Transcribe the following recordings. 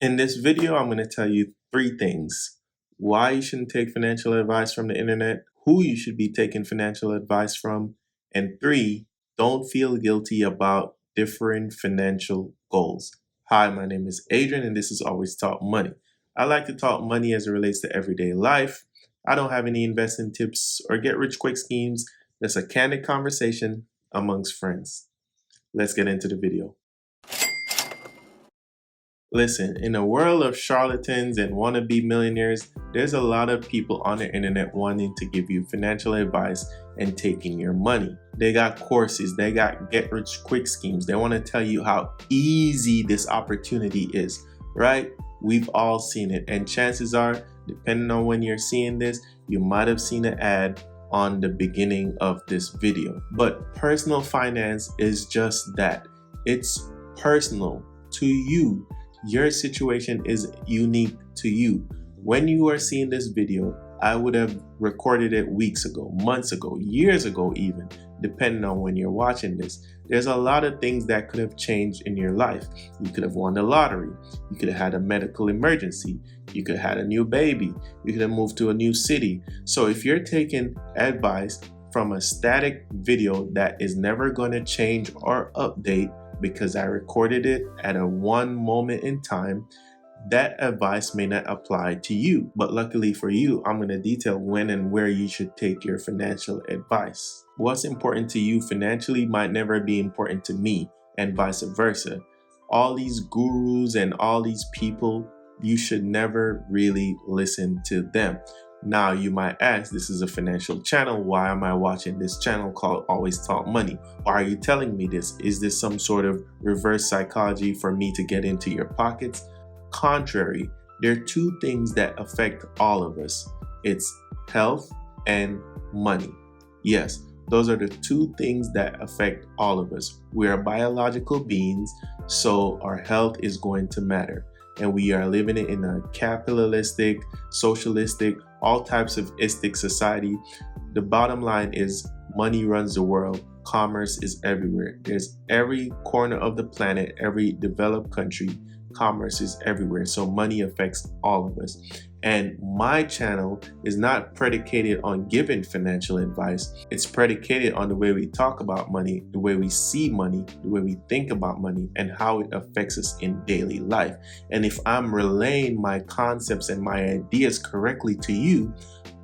In this video, I'm going to tell you three things: why you shouldn't take financial advice from the internet, who you should be taking financial advice from, and three, don't feel guilty about different financial goals. Hi, my name is Adrian, and this is Always Talk Money. I like to talk money as it relates to everyday life. I don't have any investing tips or get rich quick schemes. Just a candid conversation amongst friends. Let's get into the video. Listen, in a world of charlatans and wannabe millionaires, there's a lot of people on the internet wanting to give you financial advice and taking your money. They got courses, they got get rich quick schemes. They want to tell you how easy this opportunity is, right? We've all seen it. And chances are, depending on when you're seeing this, you might have seen an ad on the beginning of this video. But personal finance is just that. It's personal to you. Your situation is unique to you. When you are seeing this video, I would have recorded it weeks ago, months ago, years ago even, depending on when you're watching this. There's a lot of things that could have changed in your life. You could have won the lottery. You could have had a medical emergency. You could have had a new baby. You could have moved to a new city. So if you're taking advice from a static video that is never going to change or update, because I recorded it at a one moment in time, that advice may not apply to you. But luckily for you, I'm going to detail when and where you should take your financial advice. What's important to you financially might never be important to me, and vice versa. All these gurus and all these people, you should never really listen to them. Now you might ask, this is a financial channel, why am I watching this channel called Always Talk Money? Why are you telling me this? Is this some sort of reverse psychology for me to get into your pockets? Contrary, there are two things that affect all of us. It's health and money. Yes, those are the two things that affect all of us. We are biological beings, so our health is going to matter. And we are living in a capitalistic, socialistic, all types of istic society. The bottom line is money runs the world. Commerce is everywhere. There's every corner of the planet, every developed country, commerce is everywhere. So money affects all of us. And my channel is not predicated on giving financial advice. It's predicated on the way we talk about money, the way we see money, the way we think about money, and how it affects us in daily life. And if I'm relaying my concepts and my ideas correctly to you,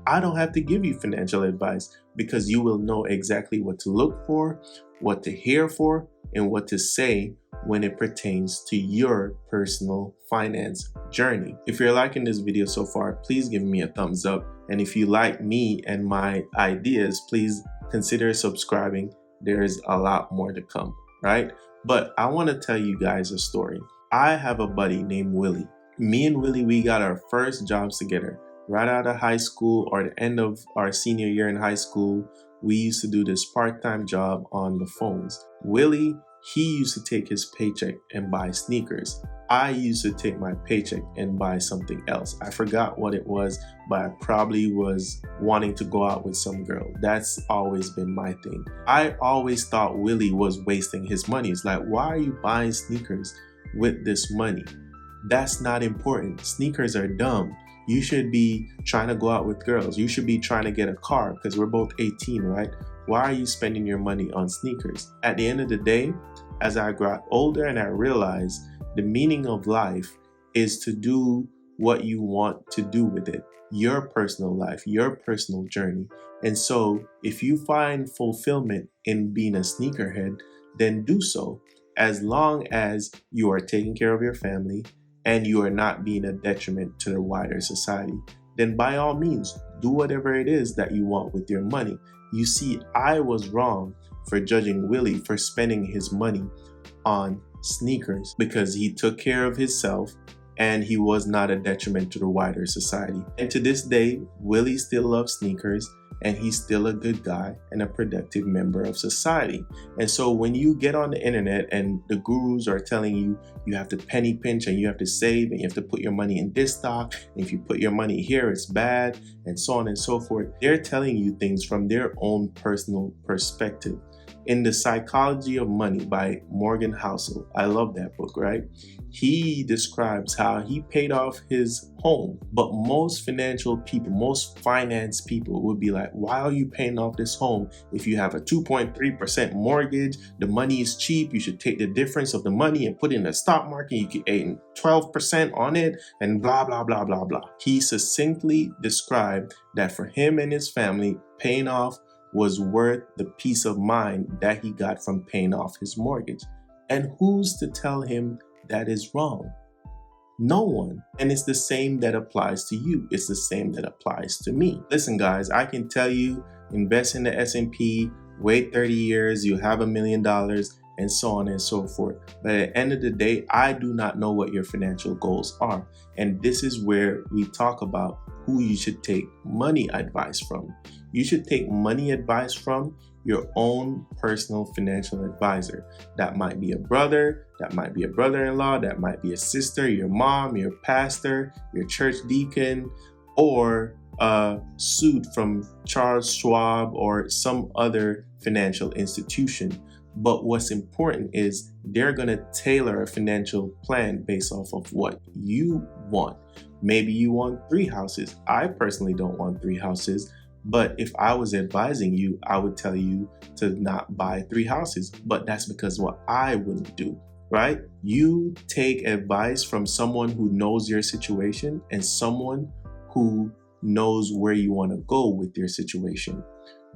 I don't have to give you financial advice, because you will know exactly what to look for, what to hear for, and what to say when it pertains to your personal finance journey. If you're liking this video so far, please give me a thumbs up. And if you like me and my ideas, please consider subscribing. There's a lot more to come, right? But I want to tell you guys a story. I have a buddy named Willie. Me and Willie, we got our first jobs together. Right out of high school, or the end of our senior year in high school, we used to do this part-time job on the phones. Willie, he used to take his paycheck and buy sneakers. I used to take my paycheck and buy something else. I forgot what it was, but I probably was wanting to go out with some girl. That's always been my thing. I always thought Willie was wasting his money. It's like, why are you buying sneakers with this money? That's not important. Sneakers are dumb. You should be trying to go out with girls. You should be trying to get a car, because we're both 18, right? Why are you spending your money on sneakers? At the end of the day, as I got older and I realized the meaning of life is to do what you want to do with it, your personal life, your personal journey. And so if you find fulfillment in being a sneakerhead, then do so, as long as you are taking care of your family and you are not being a detriment to the wider society. Then by all means, do whatever it is that you want with your money. You see, I was wrong for judging Willie for spending his money on sneakers, because he took care of himself and he was not a detriment to the wider society. And to this day, Willie still loves sneakers, and he's still a good guy and a productive member of society. And so when you get on the internet and the gurus are telling you you have to penny pinch and you have to save and you have to put your money in this stock, and if you put your money here it's bad, and so on and so forth, they're telling you things from their own personal perspective. In The Psychology of Money by Morgan Housel, I love that book, right? He describes how he paid off his home, but most financial people, most finance people would be like, why are you paying off this home if you have a 2.3% mortgage? The money is cheap. You should take the difference of the money and put it in the stock market. You get 12% on it and blah, blah, blah, blah, blah. He succinctly described that for him and his family, paying off was worth the peace of mind that he got from paying off his mortgage. And who's to tell him that is wrong? No one. And it's the same that applies to you. It's the same that applies to me. Listen, guys, I can tell you, invest in the S&P, wait 30 years, you have $1 million, and so on and so forth. But at the end of the day, I do not know what your financial goals are. And this is where we talk about who you should take money advice from. You should take money advice from your own personal financial advisor. That might be a brother, that might be a brother-in-law, that might be a sister, your mom, your pastor, your church deacon, or a suit from Charles Schwab or some other financial institution. But what's important is they're going to tailor a financial plan based off of what you want. Maybe you want 3 houses. I personally don't want 3 houses. But if I was advising you, I would tell you to not buy 3 houses. But that's because what I wouldn't do, right? You take advice from someone who knows your situation and someone who knows where you want to go with your situation.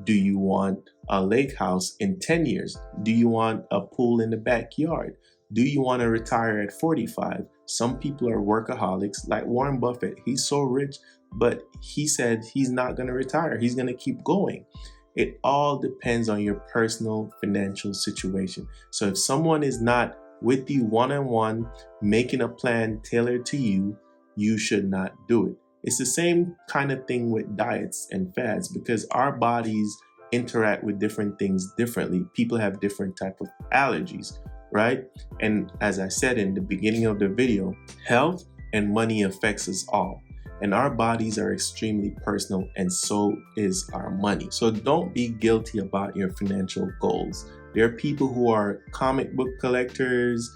Do you want a lake house in 10 years? Do you want a pool in the backyard? Do you want to retire at 45? Some people are workaholics, like Warren Buffett. He's so rich, but he said he's not going to retire. He's going to keep going. It all depends on your personal financial situation. So if someone is not with you one-on-one, making a plan tailored to you, you should not do it. It's the same kind of thing with diets and fads, because our bodies interact with different things differently. People have different type of allergies, right? And as I said in the beginning of the video, health and money affects us all. And our bodies are extremely personal, and so is our money. So don't be guilty about your financial goals. There are people who are comic book collectors,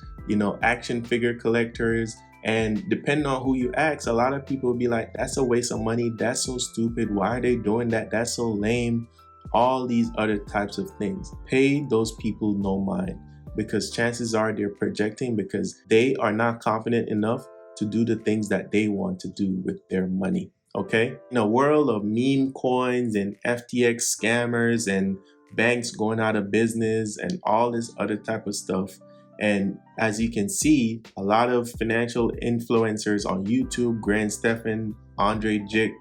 action figure collectors, and depending on who you ask, a lot of people will be like, that's a waste of money. That's so stupid. Why are they doing that? That's so lame. All these other types of things. Pay those people no mind, because chances are they're projecting because they are not confident enough to do the things that they want to do with their money. Okay? In a world of meme coins and FTX scammers and banks going out of business and all this other type of stuff, and as you can see, a lot of financial influencers on YouTube, Grant Stephan, Andre Jick,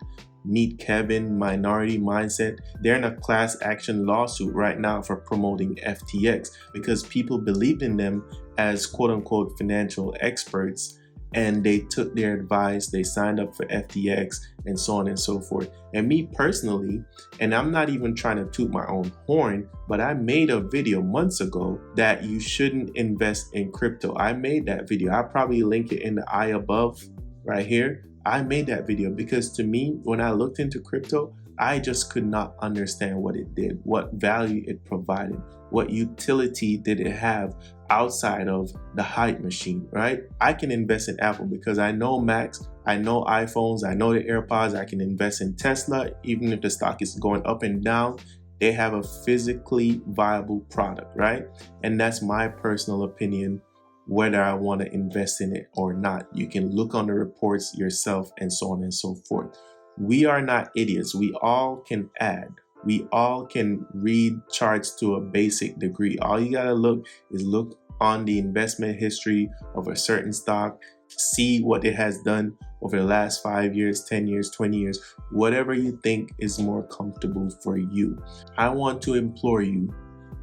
Meet Kevin, Minority Mindset, they're in a class action lawsuit right now for promoting FTX because people believed in them as quote unquote financial experts, and they took their advice, they signed up for FTX and so on and so forth. And me personally, and I'm not even trying to toot my own horn, but I made a video months ago that you shouldn't invest in crypto. I made that video. I'll probably link it in the eye above right here. I made that video because to me, when I looked into crypto, I just could not understand what it did, what value it provided, what utility did it have outside of the hype machine, right? I can invest in Apple because I know Macs, I know iPhones, I know the AirPods. I can invest in Tesla, even if the stock is going up and down. They have a physically viable product, right? And that's my personal opinion, whether I want to invest in it or not. You can look on the reports yourself and so on and so forth. We are not idiots. We all can add. We all can read charts to a basic degree. All you gotta look on the investment history of a certain stock, see what it has done over the last 5 years, 10 years, 20 years, whatever you think is more comfortable for you. I want to implore you,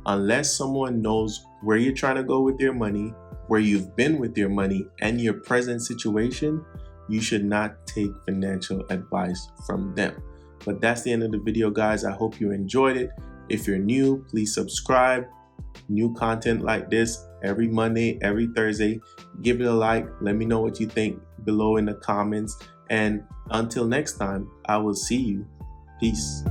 unless someone knows where you're trying to go with your money, where you've been with your money, and your present situation, you should not take financial advice from them. But that's the end of the video, guys. I hope you enjoyed it. If you're new, please subscribe. New content like this every Monday, every Thursday. Give it a like. Let me know what you think below in the comments. And until next time, I will see you. Peace.